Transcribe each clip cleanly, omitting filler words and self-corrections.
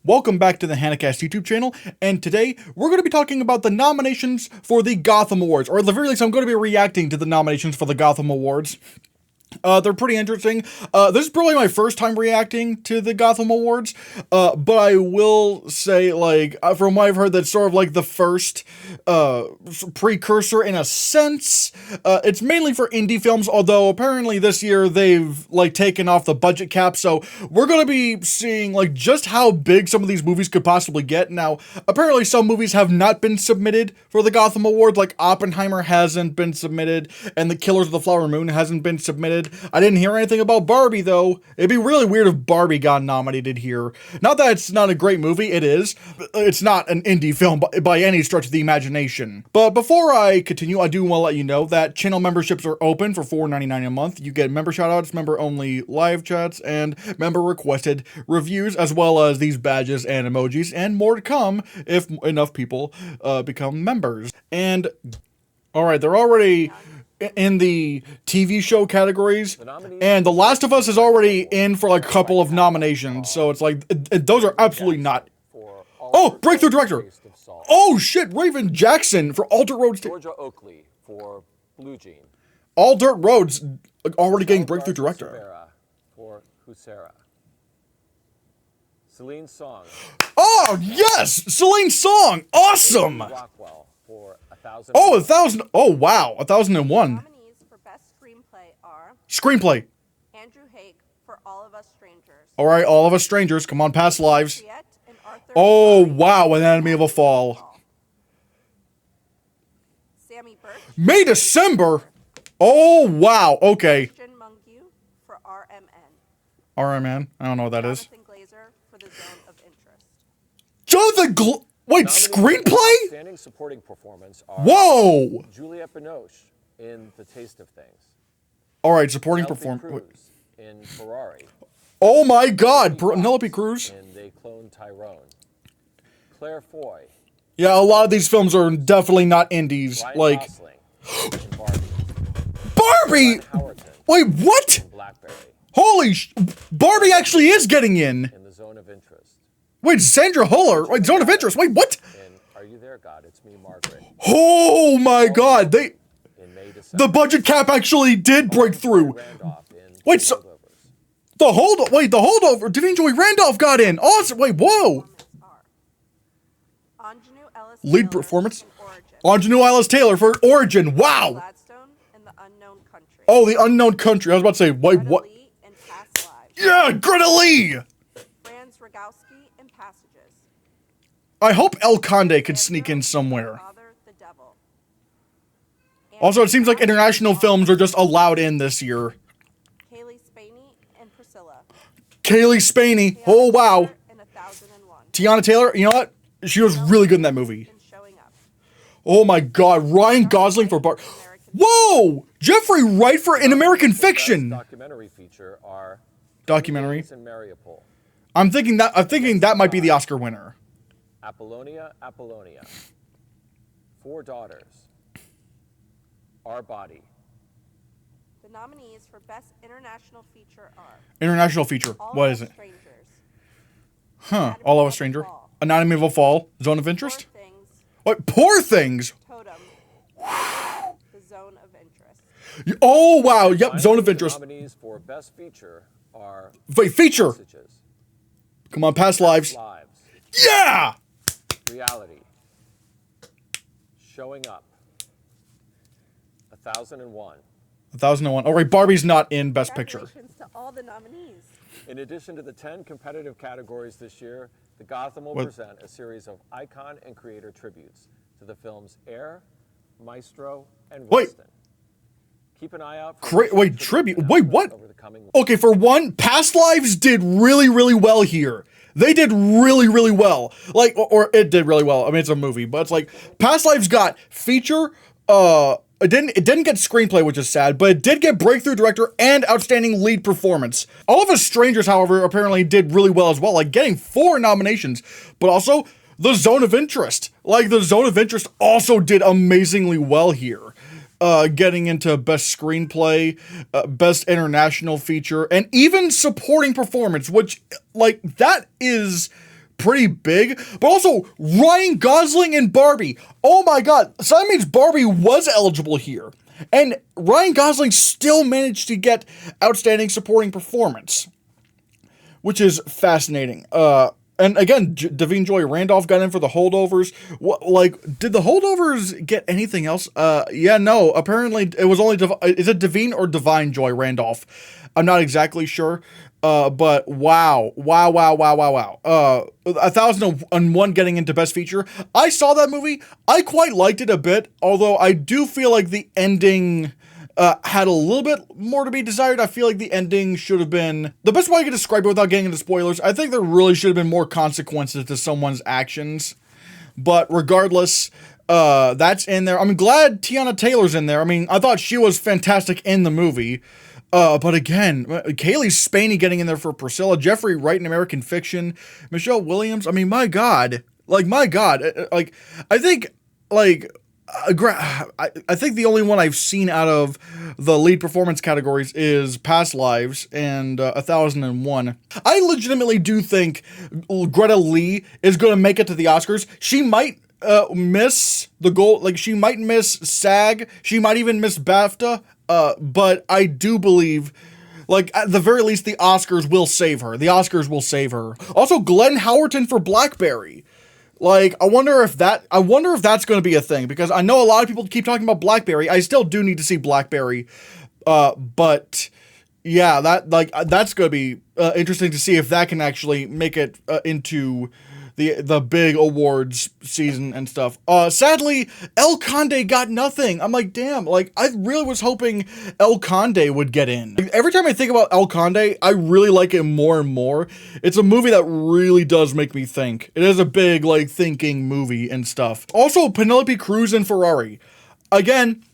Welcome back to the Hannahcast YouTube channel, and today we're going to be talking about the nominations for the Gotham Awards, or at the very least I'm going to be reacting to the nominations for the Gotham Awards. They're pretty interesting. This is probably my first time reacting to the Gotham Awards, but I will say, like, from what I've heard, that's sort of like the first, precursor in a sense. It's mainly for indie films, although apparently this year they've, like, taken off the budget cap, so we're gonna be seeing, like, just how big some of these movies could possibly get. Now, apparently some movies have not been submitted for the Gotham Awards, like Oppenheimer hasn't been submitted, and The Killers of the Flower Moon hasn't been submitted. I didn't hear anything about Barbie, though. It'd be really weird if Barbie got nominated here. Not that it's not a great movie, it is. It's not an indie film by any stretch of the imagination. But before I continue, I do want to let you know that channel memberships are open for $4.99 a month. You get member shoutouts, member-only live chats, and member-requested reviews, as well as these badges and emojis, and more to come if enough people become members. And, alright, they're already in the TV show categories, and The Last of Us is already in for like a couple of nominations, so it's like, those are absolutely not. Oh, Breakthrough Director! Oh shit, Raven Jackson for All Dirt Roads. Georgia Oakley for Blue Jean. All Dirt Roads already getting Breakthrough Director. For Husera. Celine Song. Oh yes, Celine Song, awesome! Rockwell for 1,000. Oh, 1,000. Oh wow, 1001. Nominees for Best Screenplay are Screenplay. Andrew Haig for All of Us Strangers. All right, All of Us Strangers. Come on, Past Lives. Juliet and Arthur Oh wow, Anatomy of a Fall. Sammy Birch. May December. Oh wow. Okay. Christian Mungiu for RMN. RMN. I don't know what that is. Jonathan Glazer for The Zone of Interest. Jonathan Wait, screenplay? Outstanding supporting performance are Whoa! Juliette Binoche in The Taste of Things. All right, supporting Penelope performance. Cruz in Ferrari. Oh my God, Penelope Cruz. And They Clone Tyrone. Claire Foy. Yeah, a lot of these films are definitely not indies. Ryan Like Gosling in Barbie. Barbie. Howerton Wait, what? in Blackberry. Holy Barbie actually is getting in. In The Zone of Interest. Wait, Sandra Huller. Wait, Zone of Interest. Wait, what? And Are You There, God? It's Me, Margaret. Oh my God, In May, December. the budget cap actually did break through. Randolph in Wait, so Holdovers. the holdover. Davina Joy Randolph got in. Awesome. Wait, whoa. Anjanou Ellis Lead Taylor performance. in Origin. Anjanou Ellis Taylor for Origin. Wow. Gladstone in The Unknown Country. Oh, The Unknown Country. I was about to say, wait, Greta what? Lee in Past Lives. Yeah, Greta Lee. Franz Rogowski in Passages. I hope El Conde could sneak in somewhere. Father, the Devil. Also, it seems like international films are just allowed in this year. Kaylee Spaney and Priscilla. Kaylee Spaney. Oh, wow. In 1001. Tiana Taylor, you know what? She was really good in that movie. In Showing Up. Oh my God, Ryan Gosling for Whoa! Jeffrey Wright for An American Fiction. Documentary feature are Documentary. in Mariupol. I'm thinking that might be the Oscar winner. Apollonia. Four Daughters. Our Body. The nominees for Best International Feature are International feature. All What of is Us it? Strangers. Huh. All of a Stranger. Anatomy of a Fall. Zone of Interest. Poor Things. What? Poor Things. Totem. The Zone of Interest. Oh wow. Yep. Finally, Zone of the Interest. Nominees for Best Feature are Wait, feature. Messages, Come on, Past Lives. Lives, Yeah. Reality, Showing Up, 1001. 1001. All right, Barbie's not in Best Picture. Congratulations to all the nominees. In addition to the 10 competitive categories this year, the Gotham will What? present a series of icon and creator tributes to the films Air, Maestro, and Wait. Weston. Keep an eye out for Wait, tribute. Wait, what? over the coming weeks. Okay, for one, Past Lives did really, really well here. They did really, really well. Like, or it did really well. I mean, it's a movie, but it's like Past Lives got feature. It didn't get screenplay, which is sad, but it did get breakthrough director and outstanding lead performance. All of Us Strangers, however, apparently did really well as well, like getting 4 nominations, but also The Zone of Interest. Like, The Zone of Interest also did amazingly well here. Getting into Best Screenplay, Best International Feature, and even Supporting Performance, which, like, that is pretty big, but also Ryan Gosling and Barbie. Oh my god, so that means Barbie was eligible here. And Ryan Gosling still managed to get Outstanding Supporting Performance, which is fascinating. And again, Davine Joy Randolph got in for The Holdovers. Did The Holdovers get anything else? Yeah, no. Apparently, it was only is it Davine or Divine Joy Randolph? I'm not exactly sure. But wow. 1001 getting into Best Feature. I saw that movie. I quite liked it a bit, although I do feel like the ending had a little bit more to be desired. I feel like the ending should have been... The best way I can describe it without getting into spoilers, I think there really should have been more consequences to someone's actions. But regardless, that's in there. I'm glad Tiana Taylor's in there. I mean, I thought she was fantastic in the movie. But again, Kaylee Spaney getting in there for Priscilla, Jeffrey Wright in American Fiction, Michelle Williams. I mean, my God. I think the only one I've seen out of the lead performance categories is Past Lives and 1001. I legitimately do think Greta Lee is going to make it to the Oscars. She might miss the goal. Like, she might miss SAG. She might even miss BAFTA. But I do believe, like, at the very least, the Oscars will save her. The Oscars will save her. Also, Glenn Howerton for Blackberry. Like, I wonder if that's going to be a thing, because I know a lot of people keep talking about Blackberry. I still do need to see Blackberry. But yeah, that's going to be interesting to see if that can actually make it into the big awards season and stuff. Sadly, El Conde got nothing. I'm like, damn, like, I really was hoping El Conde would get in. Like, every time I think about El Conde, I really like it more and more. It's a movie that really does make me think. It is a big, like, thinking movie and stuff. Also, Penelope Cruz and Ferrari. Again,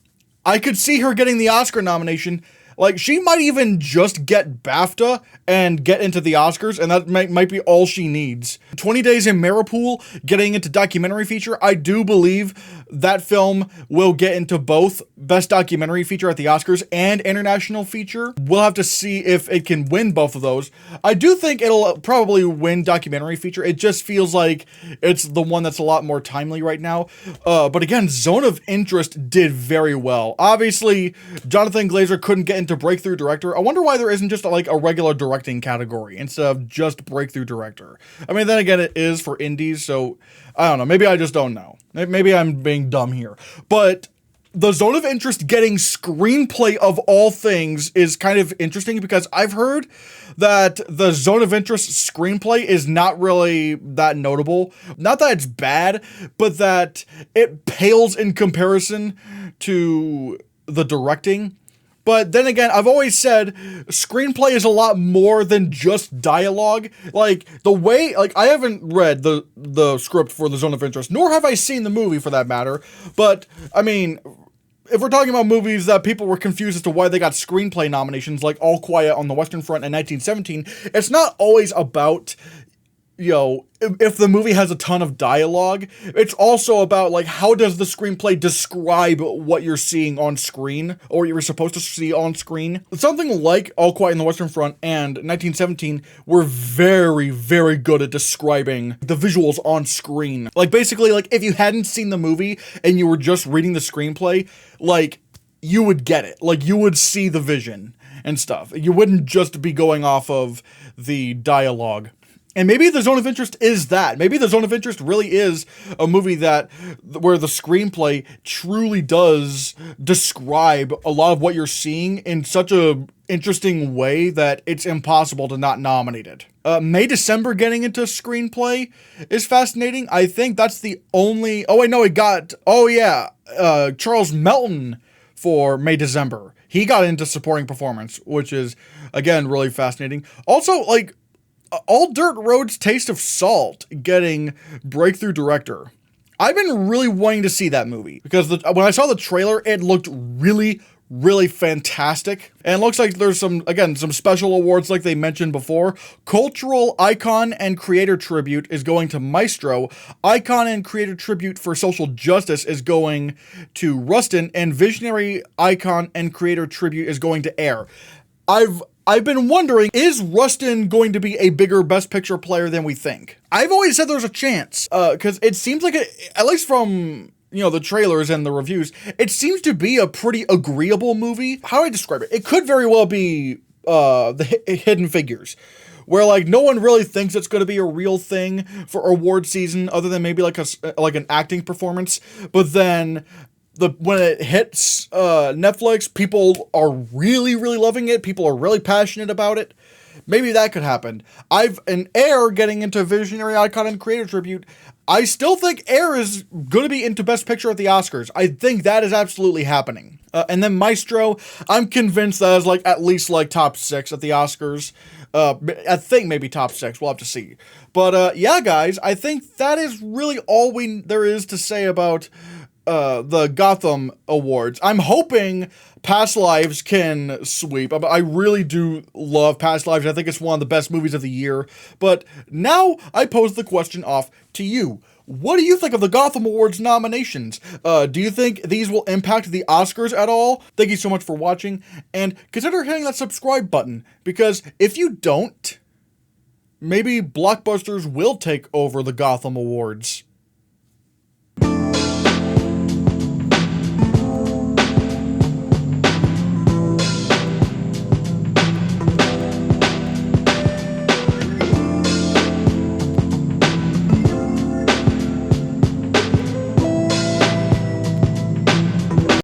I could see her getting the Oscar nomination. Like, she might even just get BAFTA and get into the Oscars, and that might be all she needs. 20 Days in Mariupol getting into documentary feature. I do believe that film will get into both Best Documentary Feature at the Oscars and International Feature. We'll have to see if it can win both of those. I do think it'll probably win Documentary Feature. It just feels like it's the one that's a lot more timely right now. But again, Zone of Interest did very well. Obviously, Jonathan Glazer couldn't get into Breakthrough Director. I wonder why there isn't just like a regular directing category instead of just Breakthrough Director. I mean, then again, it is for indies, so I don't know. Maybe I just don't know. Maybe I'm being dumb here. But the Zone of Interest getting screenplay of all things is kind of interesting, because I've heard that the Zone of Interest screenplay is not really that notable. Not that it's bad, but that it pales in comparison to the directing. But then again, I've always said screenplay is a lot more than just dialogue. Like, the way, like, I haven't read the script for the Zone of Interest, nor have I seen the movie for that matter. But, I mean, if we're talking about movies that people were confused as to why they got screenplay nominations, like All Quiet on the Western Front in 1917, it's not always about, you know, if the movie has a ton of dialogue. It's also about, like, how does the screenplay describe what you're seeing on screen, or what you're supposed to see on screen. Something like All Quiet on the Western Front and 1917 were very, very good at describing the visuals on screen. Like, basically, like, if you hadn't seen the movie and you were just reading the screenplay, like, you would get it. Like, you would see the vision and stuff. You wouldn't just be going off of the dialogue. And maybe the Zone of Interest is that. Maybe the Zone of Interest really is a movie where the screenplay truly does describe a lot of what you're seeing in such a interesting way that it's impossible to not nominate it. May December getting into screenplay is fascinating. I think that's the only... Oh, wait, no, Charles Melton for May December. He got into supporting performance, which is, again, really fascinating. Also, like, All Dirt Road's Taste of Salt getting Breakthrough Director. I've been really wanting to see that movie, because when I saw the trailer, it looked really, really fantastic. And it looks like there's some special awards like they mentioned before. Cultural Icon and Creator Tribute is going to Maestro. Icon and Creator Tribute for Social Justice is going to Rustin. And Visionary Icon and Creator Tribute is going to Air. I've I've been wondering, is Rustin going to be a bigger Best Picture player than we think? I've always said there's a chance, because it seems like, at least from, the trailers and the reviews, it seems to be a pretty agreeable movie. How do I describe it? It could very well be the Hidden Figures, where like no one really thinks it's going to be a real thing for award season, other than maybe like an acting performance. But then when it hits Netflix, people are really, really loving it. People are really passionate about it. Maybe that could happen. Air getting into Visionary Icon and Creator Tribute. I still think Air is going to be into Best Picture at the Oscars. I think that is absolutely happening. And then Maestro, I'm convinced that is at least top 6 at the Oscars. I think maybe top 6. We'll have to see. But yeah, guys, I think that is really all there is to say about the Gotham Awards. I'm hoping Past Lives can sweep. I really do love Past Lives. I think it's one of the best movies of the year. But now I pose the question off to you. What do you think of the Gotham Awards nominations? Do you think these will impact the Oscars at all? Thank you so much for watching, and consider hitting that subscribe button, because if you don't, maybe blockbusters will take over the Gotham Awards.